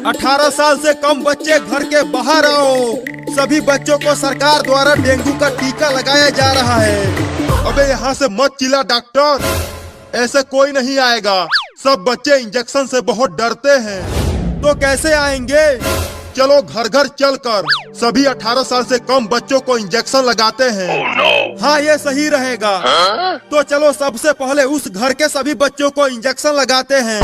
18 साल से कम बच्चे घर के बाहर आओ। सभी बच्चों को सरकार द्वारा डेंगू का टीका लगाया जा रहा है। अबे यहाँ से मत चिल्ला डॉक्टर, ऐसे कोई नहीं आएगा। सब बच्चे इंजेक्शन से बहुत डरते हैं। तो कैसे आएंगे? चलो घर घर चलकर सभी 18 साल से कम बच्चों को इंजेक्शन लगाते हैं। हाँ, ये सही रहेगा। तो चलो सबसे पहले उस घर के सभी बच्चों को इंजेक्शन लगाते हैं।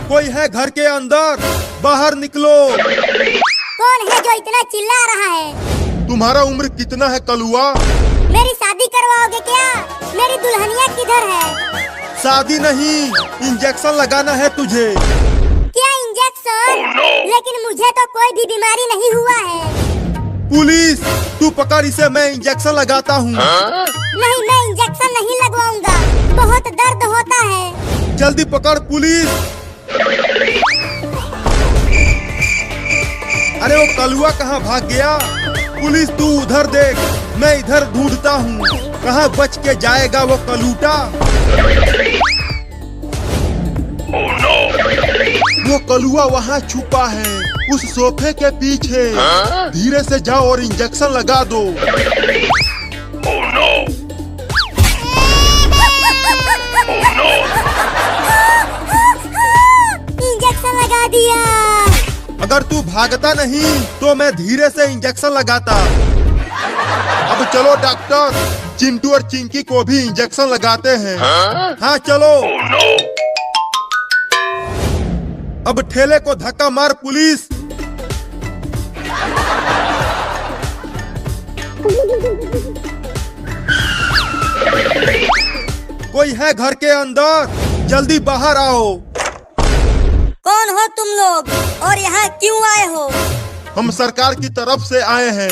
कोई है घर के अंदर? बाहर निकलो। कौन है जो इतना चिल्ला रहा है? तुम्हारा उम्र कितना है कलुआ? मेरी शादी करवाओगे क्या? मेरी दुल्हनिया किधर है? शादी नहीं, इंजेक्शन लगाना है तुझे। क्या इंजेक्शन? लेकिन मुझे तो कोई भी बीमारी नहीं हुआ है। पुलिस, तू पकड़ इसे, मैं इंजेक्शन लगाता हूँ। नहीं, मैं इंजेक्शन नहीं लगवाऊंगा, बहुत दर्द होता है। जल्दी पकड़ पुलिस। अरे वो कलुआ कहाँ भाग गया? पुलिस तू उधर देख, मैं इधर ढूंढता हूँ। कहाँ बच के जाएगा वो कलूटा? वो कलुआ वहाँ छुपा है, उस सोफे के पीछे। धीरे से जाओ और इंजेक्शन लगा दो। इंजेक्शन लगा दिया। अगर तू भागता नहीं तो मैं धीरे से इंजेक्शन लगाता। अब चलो डॉक्टर, चिंटू और चिंकी को भी इंजेक्शन लगाते हैं। हाँ चलो। अब ठेले को धक्का मार पुलिस। कोई है घर के अंदर? जल्दी बाहर आओ। कौन हो तुम लोग और यहाँ क्यों आए हो? हम सरकार की तरफ से आए हैं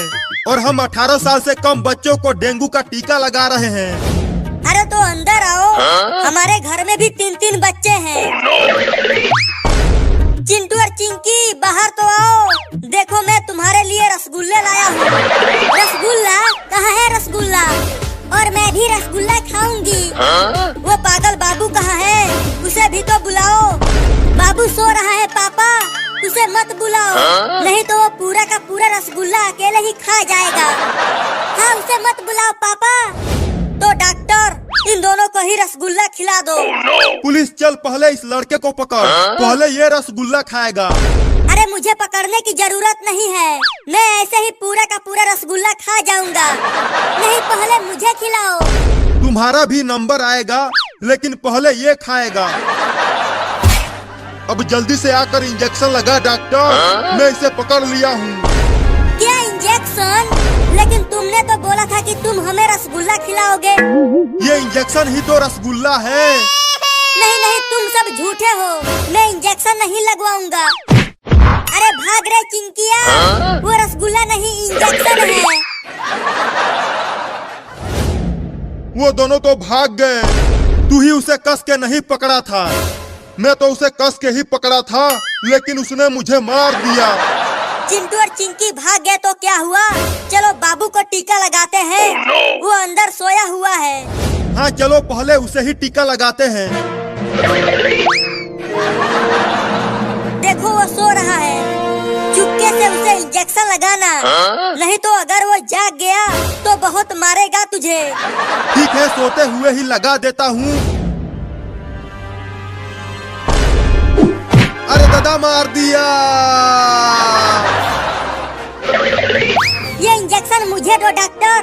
और हम 18 साल से कम बच्चों को डेंगू का टीका लगा रहे हैं। अरे तो अंदर आओ, हमारे घर में भी 3-3 बच्चे हैं। चिंटू और चिंकी बाहर तो आओ, देखो मैं तुम्हारे लिए रसगुल्ले लाया हूँ। रसगुल्ला? कहाँ है रसगुल्ला? और मैं भी रसगुल्ला खाऊंगी। वो पागल बाबू कहाँ है? उसे भी तो बुलाओ। बाबू सो रहा है पापा, उसे मत बुलाओ, नहीं तो वो पूरा का पूरा रसगुल्ला अकेले ही खा जाएगा। हाँ, उसे मत बुलाओ पापा। तो डॉक्टर, इन दोनों को ही रसगुल्ला खिला दो। पुलिस चल, पहले इस लड़के को पकड़। पहले ये रसगुल्ला खाएगा। अरे मुझे पकड़ने की जरूरत नहीं है, मैं ऐसे ही पूरा का पूरा रसगुल्ला खा जाऊंगा। नहीं, पहले मुझे खिलाओ। तुम्हारा भी नंबर आएगा, लेकिन पहले ये खाएगा। अब जल्दी से आकर इंजेक्शन लगा डॉक्टर, मैं इसे पकड़ लिया हूँ। क्या इंजेक्शन? लेकिन तुमने तो बोला था कि तुम हमें रसगुल्ला खिलाओगे। ये इंजेक्शन ही तो रसगुल्ला है। नहीं नहीं, तुम सब झूठे हो, मैं इंजेक्शन नहीं लगवाऊंगा। अरे भाग रहे चिंकिया, वो रसगुल्ला नहीं इंजेक्शन है। वो दोनों तो भाग गए। तू ही उसे कस के नहीं पकड़ा था। मैं तो उसे कस के ही पकड़ा था, लेकिन उसने मुझे मार दिया। चिंटू और चिंकी भाग गए तो क्या हुआ? चलो बाबू को टीका लगाते हैं। वो अंदर सोया हुआ है। हाँ चलो, पहले उसे ही टीका लगाते हैं। देखो वो सो रहा है, चुपके से उसे इंजेक्शन लगाना, नहीं तो अगर वो जाग गया तो बहुत मारेगा तुझे। ठीक है, सोते हुए ही लगा देता हूँ। अरे दादा, मार दिया। ये इंजेक्शन मुझे दो डॉक्टर,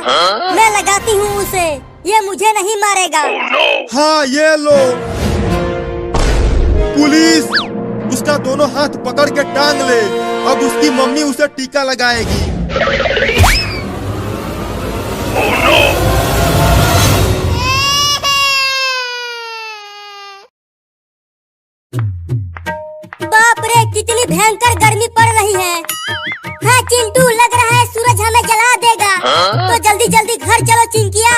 मैं लगाती हूँ उसे, ये मुझे नहीं मारेगा। हाँ ये लो। पुलिस, उसका दोनों हाथ पकड़ के टांग ले। अब उसकी मम्मी उसे टीका लगाएगी। बाप रे, कितनी भयंकर गर्मी पड़ रही है। हाँ चिंटू, लग रहा है सूरज हमें जला देगा। तो जल्दी जल्दी घर चलो चिंकिया,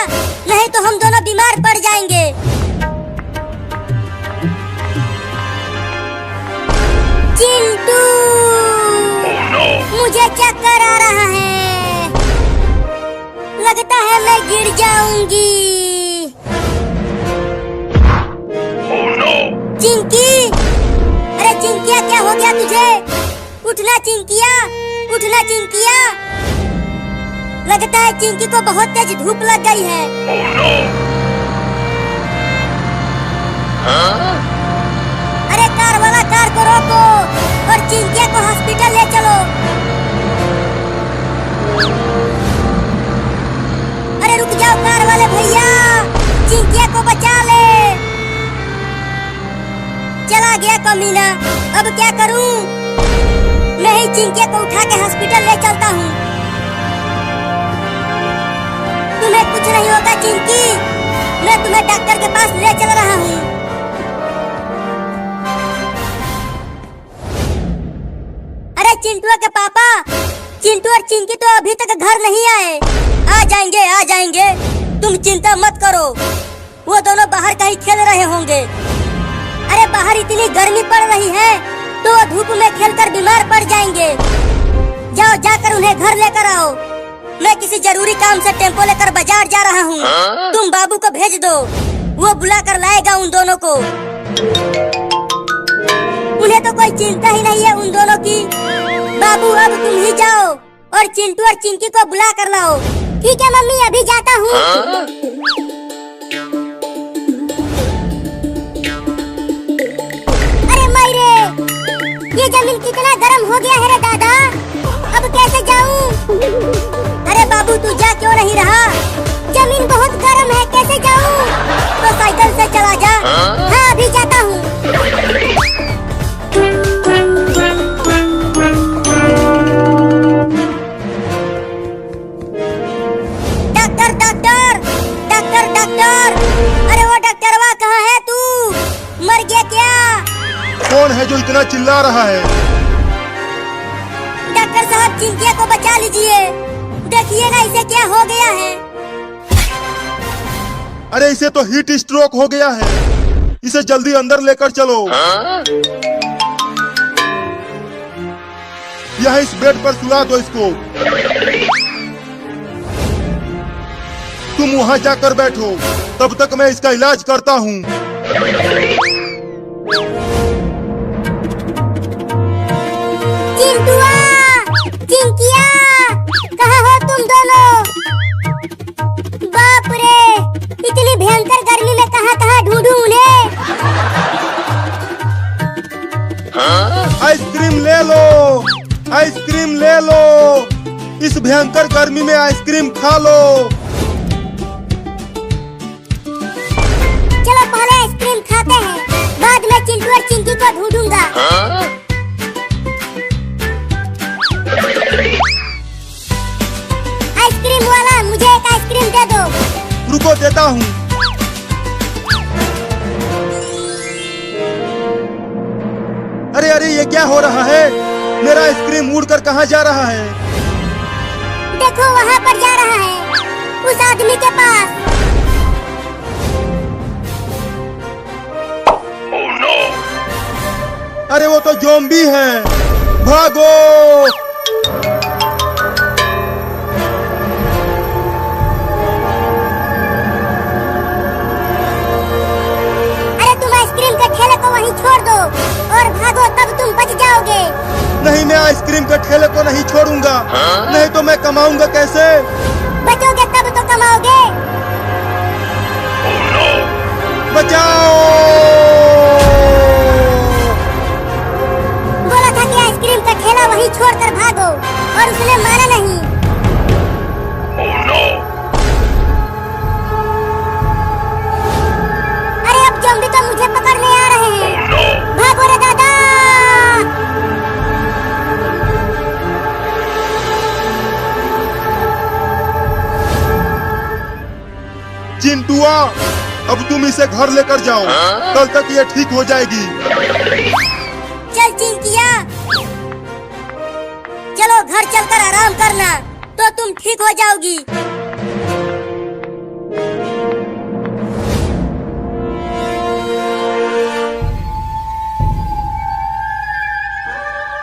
नहीं तो हम दोनों बीमार पड़ जाएंगे। चिंटू, मुझे चक्कर आ रहा है, लगता है मैं गिर जाऊंगी। चिंकी, अरे चिंकिया क्या हो गया तुझे? उठना चिंकिया, उठना चिंकिया। लगता है चिंकी को बहुत तेज धूप लग गई है। अरे कार वाला कार को रोको और चिंकिया को हॉस्पिटल ले चलो। अरे रुक जाओ कार वाले भैया, चिंकिया को बचा ले। चला गया कमीना, अब क्या करूं? मैं ही चिंकिया को उठा के हॉस्पिटल ले चलता हूँ। तुम्हें कुछ नहीं होगा चिंकी, मैं तुम्हें डॉक्टर के पास ले चल रहा हूँ। अरे चिंटू के पापा, चिंटू और चिंकी तो अभी तक घर नहीं आए। आ जाएंगे आ जाएंगे, तुम चिंता मत करो। वो दोनों बाहर कहीं खेल रहे होंगे। अरे बाहर इतनी गर्मी पड़ रही है तो वो धूप में खेलकर बीमार पड़ जाएंगे। जाओ जाकर उन्हें घर लेकर आओ। मैं किसी जरूरी काम से टेम्पो लेकर बाजार जा रहा हूँ। तुम बाबू को भेज दो, वो बुला कर लाएगा उन दोनों को। उन्हें तो कोई चिंता ही नहीं है उन दोनों की। बाबू अब तुम ही जाओ और चिंटू और चिंकी को बुला कर लाओ। ठीक है मम्मी, अभी जाता हूँ। अरे मायरे, ये जमीन कितना गर्म हो गया है रे दादा, अब कैसे जाऊँ? अरे बाबू तू जा क्यों नहीं रहा? जमीन बहुत गर्म है, कैसे जाऊँ? तो साइकिल से चला जा। हाँ अभी जाता हूँ। डॉक्टर डॉक्टर डॉक्टर डॉक्टर, अरे वो डॉक्टरवा कहाँ है तू? मर गया क्या? कौन है जो इतना चिल्ला रहा है? डॉक्टर साहब चिंकिया को बचा लीजिए, देखिए ना इसे क्या हो गया है। अरे इसे तो हीट स्ट्रोक हो गया है, इसे जल्दी अंदर लेकर चलो। यहाँ इस बेड पर सुला दो इसको। तुम वहाँ जाकर बैठो, तब तक मैं इसका इलाज करता हूँ। चिंटुआ, चिंकिया, कहाँ हो तुम दोनों? बाप रे, इतनी भयंकर गर्मी में कहाँ ढूंढूं उन्हें? आइसक्रीम ले लो, आइसक्रीम ले लो। इस भयंकर गर्मी में आइसक्रीम खा लो। चलो पहले आइसक्रीम खाते हैं, बाद में चिंटू और चिंकी को ढूंढूंगा। आइसक्रीम वाला, मुझे एक आइसक्रीम दे दो। रुको देता हूँ। अरे अरे ये क्या हो रहा है? मेरा आइसक्रीम उड़कर कहाँ जा रहा है? देखो वहाँ पर जा रहा है, उस आदमी के पास। अरे वो तो ज़ॉम्बी है, भागो। अरे तुम आइसक्रीम के ठेले को वहीं छोड़ दो और भागो, तब तुम बच जाओगे। नहीं, मैं आइसक्रीम के ठेले को नहीं छोड़ूंगा। नहीं तो मैं कमाऊंगा कैसे? बचोगे तब तो कमाओगे। बचाओ! बोला था कि आइसक्रीम का ठेला वहीं छोड़कर भागो, और उसने माना नहीं। अरे अब ज़ॉम्बी तो मुझे पकड़ने आ रहे हैं। भागो रे दादा! चिंटुआ, अब तुम इसे घर लेकर जाओ, कल तक ये ठीक हो जाएगी। चल चिंकिया, चलो घर चलकर आराम करना, तो तुम ठीक हो जाओगी।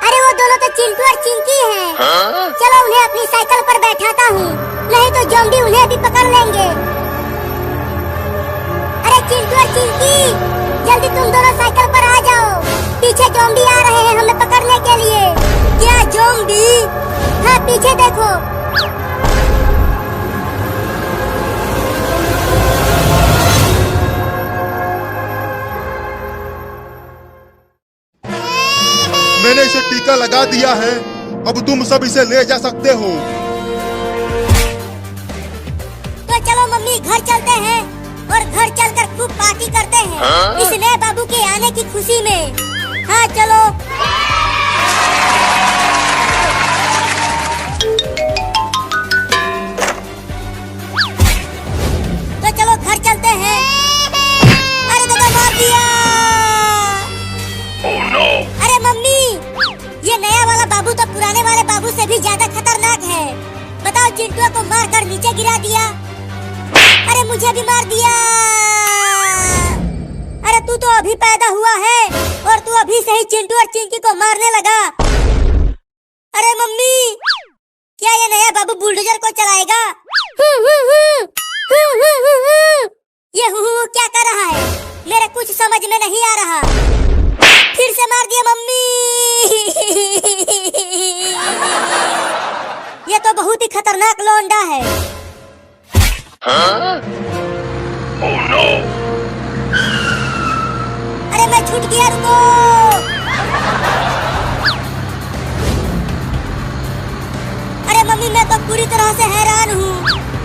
अरे वो दोनों तो चिंटू और चिंकी हैं। चलो उन्हें अपनी साइकिल पर बैठाता हूँ, नहीं तो ज़ॉम्बी उन्हें भी पकड़ लेंगे। अरे चिंटू और चिंकी, जल्दी तुम दोनों साइकिल पर आ जाओ, पीछे ज़ॉम्बी आ रहे हैं हमें पकड़ने के लिए। क्या ज़ॉम्बी? हाँ पीछे देखो। मैंने इसे टीका लगा दिया है, अब तुम सब इसे ले जा सकते हो। तो चलो मम्मी घर चलते हैं और घर चलकर खूब पार्टी करते हैं इस नए बाबू के आने की खुशी में। हाँ चलो। तो चलो घर चलते हैं। अरे दादा मार दिया। अरे मम्मी, ये नया वाला बाबू तो पुराने वाले बाबू से भी ज्यादा खतरनाक है। बताओ, चिंटू को मार कर नीचे गिरा दिया। अरे मुझे भी मार दिया। अरे तू तो अभी पैदा हुआ है और तू अभी से ही चिंटू और चिंकी को मारने लगा। अरे मम्मी, क्या ये नया बाबू बुलडोजर को चलाएगा? ये क्या कर रहा है? मेरे कुछ समझ में नहीं आ रहा। फिर से मार दिया मम्मी। ये तो बहुत ही खतरनाक लौंडा है। Oh no! अरे मैं छूट गया, रुको। अरे मम्मी, मैं तो पूरी तरह से हैरान हूँ।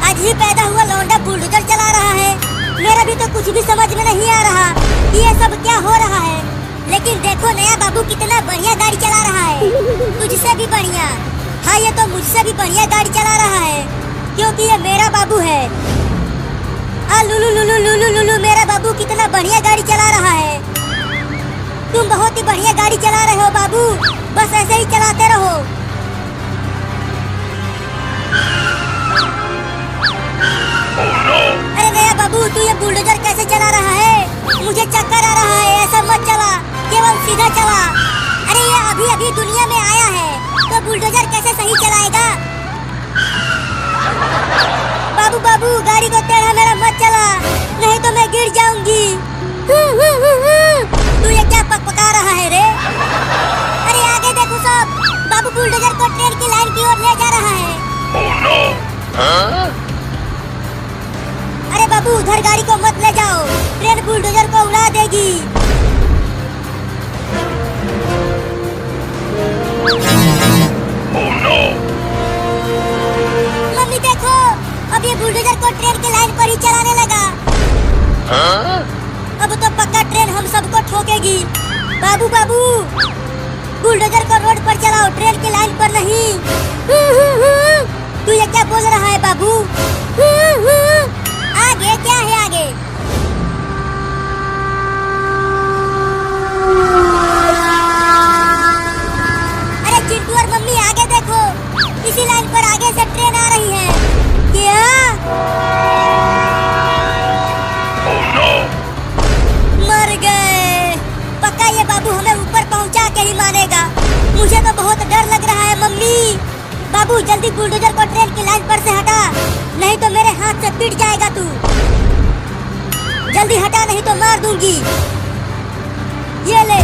आज ही पैदा हुआ लौंडा बुलडोजर चला रहा है। मेरा भी तो कुछ भी समझ में नहीं आ रहा कि ये सब क्या हो रहा है। लेकिन देखो नया बाबू कितना बढ़िया गाड़ी चला रहा है, तुझसे भी बढ़िया। हाँ, ये तो मुझसे भी बढ़िया गाड़ी चला रहा है क्योंकि ये मेरा बाबू है। लुलु लुलु लुलु लुलु, मेरा बाबू कितना बढ़िया गाड़ी चला रहा है। तुम बहुत ही बढ़िया गाड़ी चला रहे हो बाबू, बस ऐसे ही चलाते रहो। अरे नया बाबू, तू ये बुलडोजर कैसे चला रहा है? मुझे चक्कर आ रहा है। ऐसा मत चला, केवल सीधा चला। अरे ये अभी अभी दुनिया में आया है तो बुलडोजर कैसे सही चलाएगा? बाबू बाबू, गाड़ी को टेढ़ा मेरा मत चला, नहीं तो मैं गिर जाऊंगी। तू ये क्या पकपका रहा है रे? अरे आगे देखो सब, बाबू बुलडोजर को ट्रेन की लाइन की ओर ले जा रहा है। Oh no! अरे बाबू, उधर गाड़ी को मत ले जाओ, ट्रेन बुलडोजर को उड़ा देगी। Oh no! मम्मी देखो, अब ये बुलडोजर को ट्रेन की लाइन पर ही चलाने लगा। अब तो पक्का ट्रेन हम सबको ठोकेगी। बाबू बाबू, बुलडोजर को रोड पर चलाओ, ट्रेन की लाइन पर नहीं। तू ये क्या बोल रहा है बाबू? आगे क्या है आगे? अरे चिंटू और मम्मी आगे देखो, इसी लाइन पर आगे से ट्रेन आ रही है। क्या? Oh no! मर गए। पक्का ये बाबू हमें ऊपर पहुंचा के ही मानेगा। मुझे तो बहुत डर लग रहा है मम्मी। बाबू जल्दी बुलडोजर को ट्रेन की लाइन पर से हटा, नहीं तो मेरे हाथ से पिट जाएगा तू। जल्दी हटा, नहीं तो मार दूंगी। ये ले।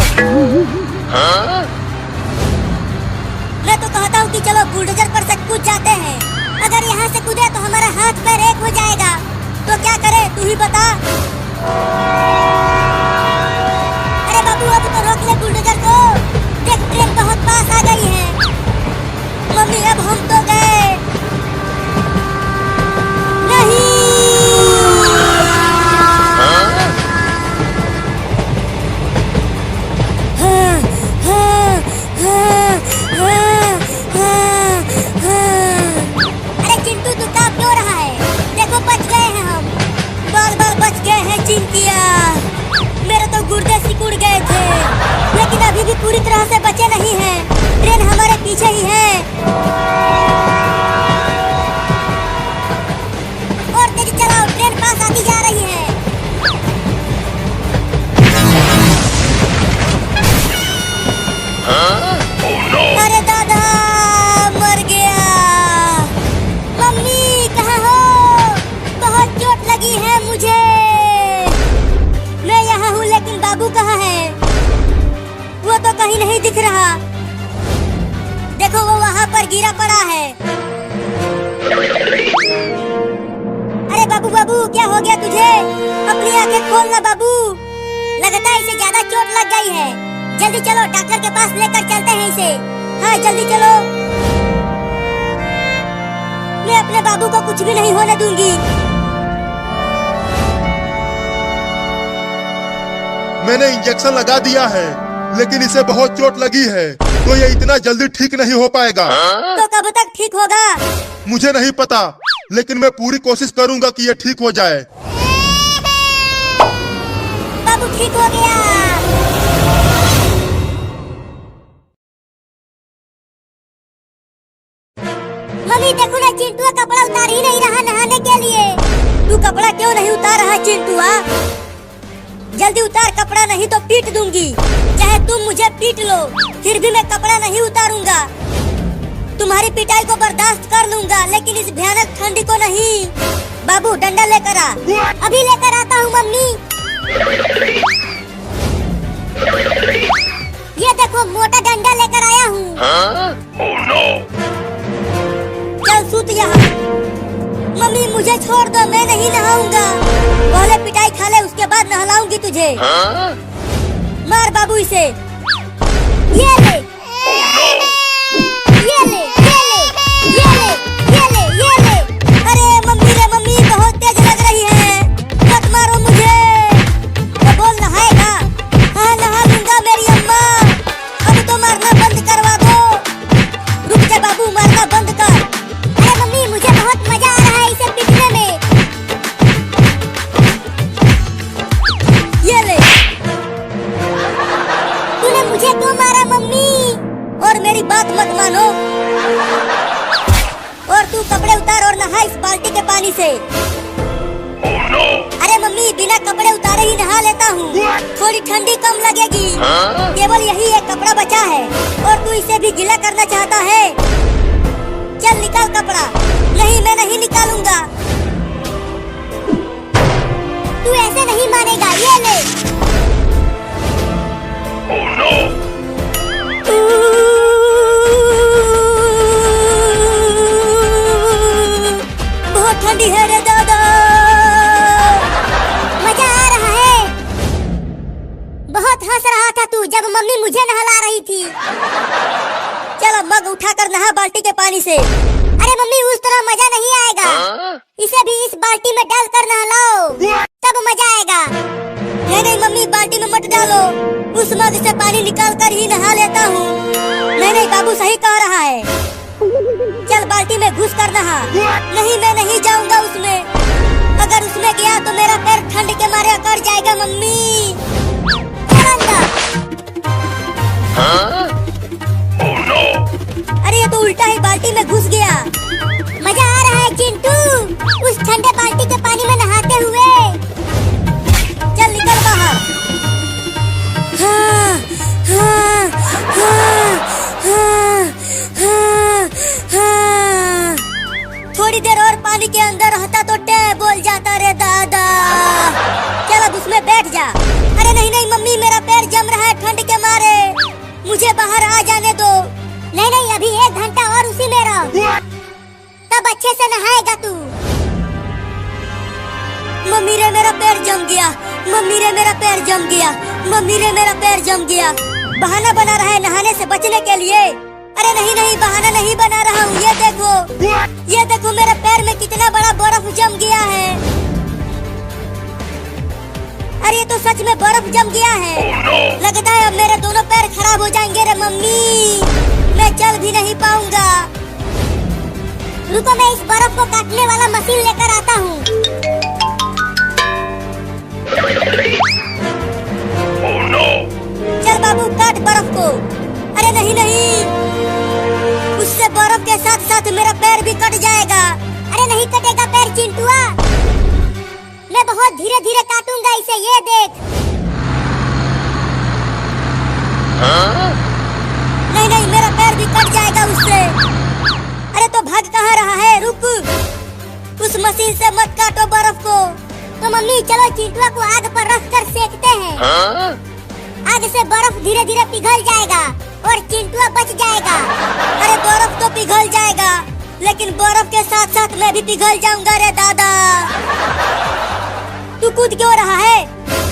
मैं तो कहता हूँ कि चलो बुलडोजर पर से कूद जाते हैं। अगर यहाँ से कूदे तो हमारा हाथ पैर एक हो जाएगा। तो क्या करे, तू ही बता। अरे बाबू, अब तो रोक ले बुलडोजर को। देख, ट्रेन बहुत पास आ गई है। मम्मी, अब हम तो गए। नहीं। अरे चिंटू, तू कांप क्यों रहा है? देखो बच गए हैं हम, बार बार बच गए हैं चिंकिया। मेरे तो गुर्दे सिकुड़ गए थे, लेकिन अभी भी पूरी तरह से बचे नहीं हैं। ट्रेन हमारे पीछे ही है। और तेज चलाओ, ट्रेन पास आती जा रही है। Oh no! अरे दादा, मर गया। मम्मी कहाँ हो? बहुत चोट लगी है मुझे। मैं यहाँ हूँ, लेकिन बाबू कहीं नहीं दिख रहा। देखो वो वहाँ पर गिरा पड़ा है। अरे बाबू बाबू क्या हो गया तुझे? अपनी आंखें खोल ना बाबू। लगता है इसे ज्यादा चोट लग गई है। जल्दी चलो डॉक्टर के पास लेकर चलते हैं इसे। हाँ जल्दी चलो। मैं अपने बाबू को कुछ भी नहीं होने दूंगी। मैंने इंजेक्शन लगा दिया है, लेकिन इसे बहुत चोट लगी है, तो ये इतना जल्दी ठीक नहीं हो पाएगा। तो कब तक ठीक होगा? मुझे नहीं पता, लेकिन मैं पूरी कोशिश करूंगा कि ये ठीक हो जाए। बाबू ठीक हो गया। मम्मी देखो ना, चिंटू कपड़ा उतार ही नहीं रहा नहाने के लिए। तू कपड़ा क्यों नहीं उतार रहा चिंटू? जल्दी उतार कपड़ा, नहीं तो पीट दूंगी। चाहे तुम मुझे पीट लो, फिर भी मैं कपड़ा नहीं उतारूंगा। तुम्हारी पिटाई को बर्दाश्त कर लूंगा, लेकिन इस भयानक ठंडी को नहीं। बाबू डंडा लेकर आ। अभी लेकर आता हूँ मम्मी। ये देखो मोटा डंडा लेकर आया हूँ। Oh no! चल सूत यहाँ। मम्मी मुझे छोड़ दो, मैं नहीं नहाऊंगा। पहले पिटाई खा ले, उसके बाद नहलाऊंगी तुझे। मार बाबू इसे। ये ले, ये ले, ये ले, ये ले, ये ले, ये ले। अरे मम्मी रे मम्मी, बहुत तेज लग रही है। मत मारो मुझे। तो बोल नहाएगा? हाँ नहा लूंगा मेरी अम्मा। अब तो मारना बंद करवा दो। रुक जा बाबू, मारना बंद कर। अरे मम्मी मुझे बहुत मजा आ रहा है इसे पीटने में। ये ले। तूने मुझे क्यों मारा मम्मी? और मेरी बात मत मानो। और तू कपड़े उतार और नहा इस बाल्टी के पानी से। Oh no! अरे मम्मी बिना कपड़े उतारे ही नहा लेता हूँ, थोड़ी ठंडी कम लगेगी। केवल यही एक कपड़ा बचा है और तू इसे भी गीला करना चाहता है। चल निकाल कपड़ा। नहीं मैं नहीं निकालूंगा। तू ऐसे नहीं मानेगा। ये ले। Oh no! बहुत ठंडी है रे दादा। मजा आ रहा है। बहुत हंस रहा था तू जब मम्मी मुझे नहला रही थी। चलो मग उठाकर नहा बाल्टी के पानी से। अरे मम्मी उस तरह मजा नहीं आएगा। इसे भी इस बाल्टी में डालकर नहलाओ, तब मजा आएगा। नहीं नहीं मम्मी, बाल्टी में मत डालो। उस मग से पानी निकाल कर ही नहा लेता हूँ। नहीं नहीं बाबू सही कह रहा है। चल बाल्टी में घुस कर नहा। नहीं मैं नहीं जाऊंगा उसमें। अगर उसमें गया तो मेरा पैर ठंड के मारे अकड़ जाएगा मम्मी। चल अंदर। Oh no! अरे ये तो उल्टा ही बाल्टी में घुस गया। मजा आ रहा है चिंटू उस ठंडे बाल्टी के पानी में नहाते हुए। चल निकल बाहर। हाँ, हाँ, हाँ, हाँ, हाँ, हाँ। थोड़ी देर और पानी के अंदर रहता तो टे बोल जाता रे दादा। चल अब उसमें बैठ जा। अरे नहीं नहीं मम्मी, मेरा पैर जम रहा है ठंड के मारे। मुझे बाहर आ जाने दो। नहीं नहीं अभी 1 घंटा और उसी में रहो, तब अच्छे से नहाएगा तू। मम्मी रे मेरा पैर जम गया। मम्मी रे मेरा पैर जम गया। मम्मी रे मेरा पैर जम गया। बहाना बना रहा है नहाने से बचने के लिए। अरे नहीं नहीं बहाना नहीं बना रहा हूँ। ये देखो, ये देखो मेरे पैर में कितना बड़ा बर्फ जम गया है। अरे ये तो सच में बर्फ जम गया है। लगता है अब मेरे दोनों पैर खराब हो जाएंगे रे मम्मी। मैं चल भी नहीं पाऊंगा। रुको मैं इस बर्फ को काटने वाला मशीन लेकर आता हूँ। Oh no! चल बाबू काट बर्फ को। अरे नहीं नहीं, उससे बर्फ के साथ साथ मेरा पैर भी कट जाएगा। अरे नहीं कटेगा पैर चिंटुआ, मैं बहुत धीरे धीरे काटूंगा इसे। ये देख। नहीं नहीं मेरा पैर भी कट जाएगा उससे। अरे तो भाग कहाँ रहा है? रुक, उस मशीन से मत काटो बर्फ को। तो मम्मी चलो चिंटुआ को आग पर रख कर सेकते हैं। आग से बर्फ धीरे धीरे पिघल जाएगा और चिंटुआ बच जाएगा। अरे बर्फ तो पिघल जाएगा, लेकिन बर्फ के साथ साथ मैं भी पिघल जाऊंगा रे दादा। तू कूद क्यों रहा है?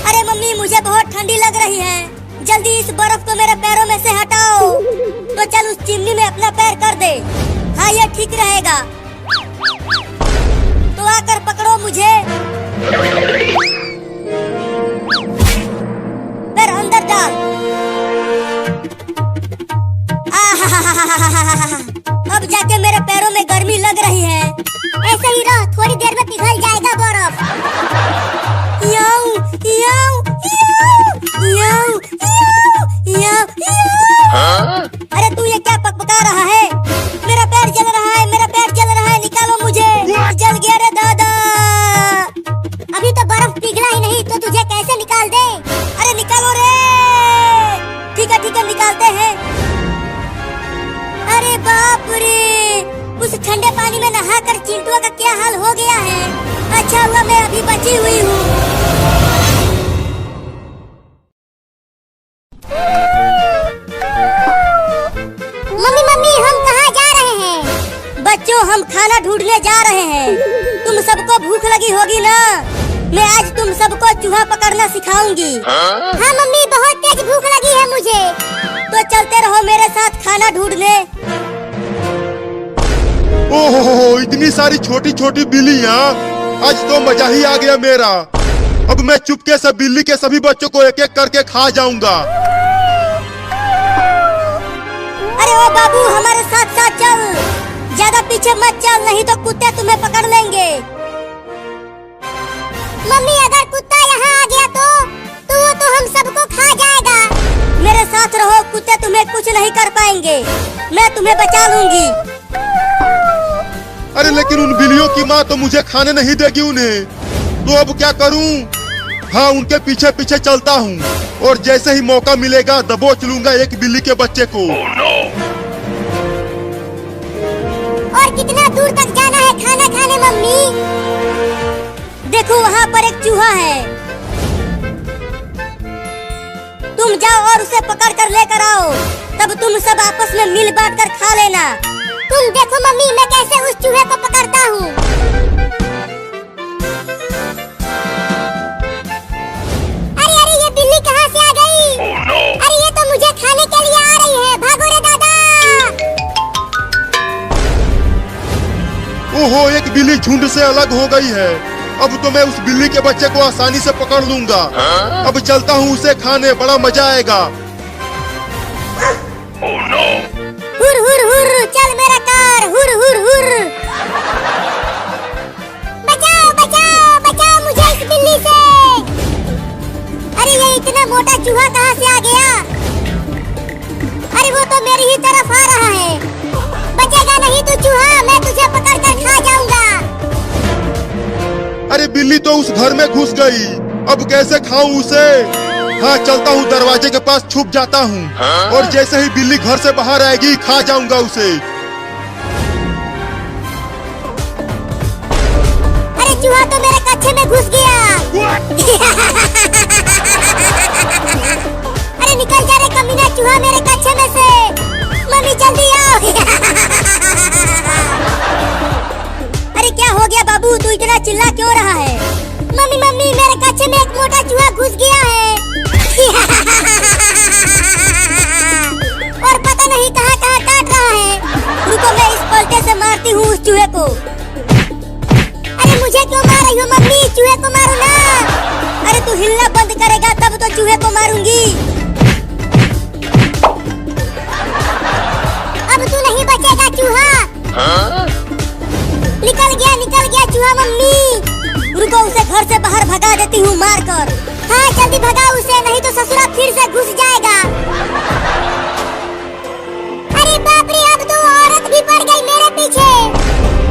अरे मम्मी मुझे बहुत ठंडी लग रही है, जल्दी इस बर्फ को मेरे पैरों में से हटाओ। तो चल उस चिमनी में अपना पैर कर दे। हाँ ये ठीक रहेगा। तो आकर पकड़ो मुझे। पैर अंदर डाल। अब जाके मेरे पैरों में गर्मी लग रही है। ऐसे ही रह, थोड़ी देर में पिघल जाएगा बर्फ। याऊ, याऊ, याऊ, याऊ, याऊ, याऊ। अरे तू ये क्या पकपका रहा है? मेरा पैर जल रहा है, मेरा पैर जल रहा है, निकालो मुझे। जल गया रे दादा। अभी तो बर्फ पिघला ही नहीं, तो तुझे कैसे निकाल दे? अरे निकालो रे। ठीक है निकालते हैं। अरे बाप रे, उस ठंडे पानी में नहाकर चिंटुआ का क्या हाल हो गया है। अच्छा हुआ मैं अभी बची हुई हूँ। मम्मी हम कहाँ जा रहे हैं? बच्चों हम खाना ढूंढने जा रहे हैं। तुम सबको भूख लगी होगी ना? मैं आज तुम सबको चूहा पकड़ना सिखाऊंगी। हाँ मम्मी बहुत तेज भूख लगी है मुझे। तो चलते रहो मेरे साथ खाना ढूंढने। ओहो इतनी सारी छोटी छोटी बिल्लियाँ, आज तो मजा ही आ गया मेरा। अब मैं चुपके से बिल्ली के सभी बच्चों को एक एक करके खा जाऊंगा। अरे ओ बाबू हमारे साथ साथ चल, ज्यादा पीछे मत चल, नहीं तो कुत्ते तुम्हें पकड़ लेंगे। मम्मी अगर कुत्ता यहाँ आ गया तो वो तो हम सबको खा जाएगा। मेरे साथ रहो, कुत्ते तुम्हें कुछ नहीं कर पाएंगे, मैं तुम्हें बचा लूंगी। अरे लेकिन उन बिल्लियों की माँ तो मुझे खाने नहीं देगी उन्हें, तो अब क्या करूं? हाँ उनके पीछे पीछे चलता हूँ और जैसे ही मौका मिलेगा दबोच लूंगा एक बिल्ली के बच्चे को। Oh no! और कितना दूर तक जाना है खाना खाने मम्मी? देखो वहाँ पर एक चूहा है, तुम जाओ और उसे पकड़ कर लेकर आओ, तब तुम सब आपस में मिल बांट कर खा लेना। तुम देखो मम्मी मैं कैसे उस चूहे को पकड़ता हूँ। अरे अरे ये बिल्ली कहाँ से आ गई? Oh no! अरे ये तो मुझे खाने के लिए आ रही है, भागो रे दादा। ओहो एक बिल्ली झुंड से अलग हो गई है। अब तो मैं उस बिल्ली के बच्चे को आसानी से पकड़ लूंगा। अब चलता हूँ उसे खाने, बड़ा मजा आएगा। Oh no! हुर हुर हुर चल मेरा कार, हुर हुर हुर। बचाओ बचाओ बचाओ मुझे इस बिल्ली से। अरे ये इतना मोटा चूहा कहाँ से आ गया? अरे वो तो मेरी ही तरफ आ रहा है। बचेगा नहीं तू चूहा, मैं तुझे पकड़ कर खा जाऊंगा। अरे बिल्ली तो उस घर में घुस गई, अब कैसे खाऊं उसे? हाँ चलता हूँ दरवाजे के पास छुप जाता हूँ और जैसे ही बिल्ली घर से बाहर आएगी खा जाऊंगा उसे। अरे चूहा तो मेरे कच्चे में घुस गया। अरे निकल जा रे कमीना चूहा मेरे कच्चे में से। मम्मी जल्दी आओ। अरे क्या हो गया बाबू, तू इतना चिल्ला क्यों रहा है? मम्मी मम्मी मेरे कच्चे में एक मोटा चूहा घुस गया है। और पता नहीं कहाँ कहाँ काट रहा है। रुको मैं इस पलटे से मारती हूँ उस चूहे को। अरे मुझे क्यों मार रही हो मम्मी, चूहे को मारो ना। अरे तू हिलना बंद करेगा तब तो चूहे को मारूंगी। अब तू नहीं बचेगा चूहा। निकल गया चूहा मम्मी। रुको उसे घर से बाहर भगा देती हूँ मार कर। हाँ जल्दी भगा उसे, नहीं तो ससुरा फिर से घुस जाएगा। अरे बाप रे अब तो औरत भी पड़ गई मेरे पीछे।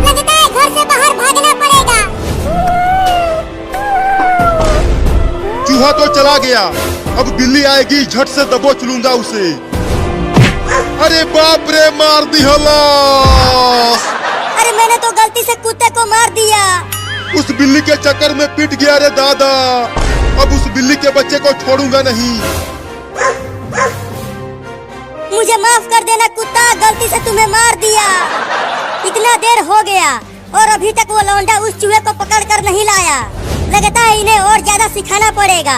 लगता है घर से बाहर भागना पड़ेगा। चूहा तो चला गया, अब बिल्ली आएगी झट से दबोच लूंगा उसे। अरे बाप रे मार दी हलास। अरे मैंने तो गलती से कुत्ते को मार दिया। उस बिल्ली के चक्कर में पिट गया रे दादा। अब उस बिल्ली के बच्चे को छोड़ूंगा नहीं। मुझे माफ कर देना कुत्ता, गलती से तुम्हें मार दिया। इतना देर हो गया और अभी तक वो लौंडा उस चूहे को पकड़ कर नहीं लाया। लगता है इन्हें और ज्यादा सिखाना पड़ेगा।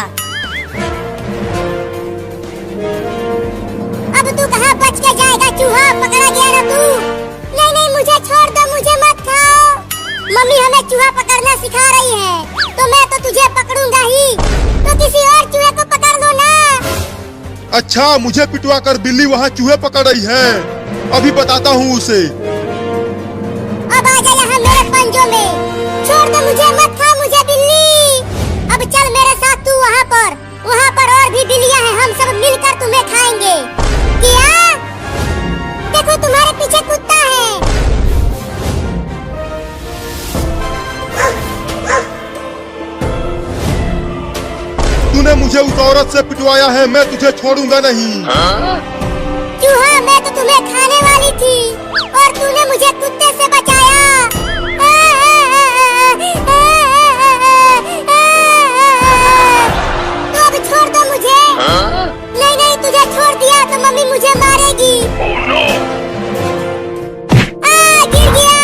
अब तू कहाँ बच के जाएगा चूहा, पकड़ा गया ना तू। नहीं नहीं मुझे छोड़ दो, मुझे मत खाओ। मम्मी हमें चूहा पकड़ना सिखा रही है, तो मैं तो तुझे पकड़ूंगा ही। तो किसी और चूहे को पकड़ लो ना। अच्छा, मुझे पिटवा कर बिल्ली वहाँ चूहे पकड़ रही है, अभी बताता हूँ उसे। अब आ जा यहाँ मेरे पंजों में। छोड़ दो मुझे, मत खा मुझे बिल्ली। अब चल मेरे साथ तू वहाँ पर और भी बिल्लियाँ हैं, हम सब मिलकर तुम्हें खाएंगे। क्या? देखो तुम्हारे पीछे कुत्ता है। तूने मुझे उस औरत से पिटवाया है, मैं तुझे छोड़ूंगा नहीं। चूहा, मैं तो तुम्हें खाने वाली थी और तूने मुझे कुत्ते से बचाया। तो अब छोड़ दो मुझे। नहीं नहीं, तुझे छोड़ दिया तो मम्मी मुझे मारेगी। Oh no! गिर गया।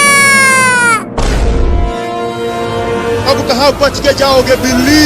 अब कहाँ बच के जाओगे बिल्ली?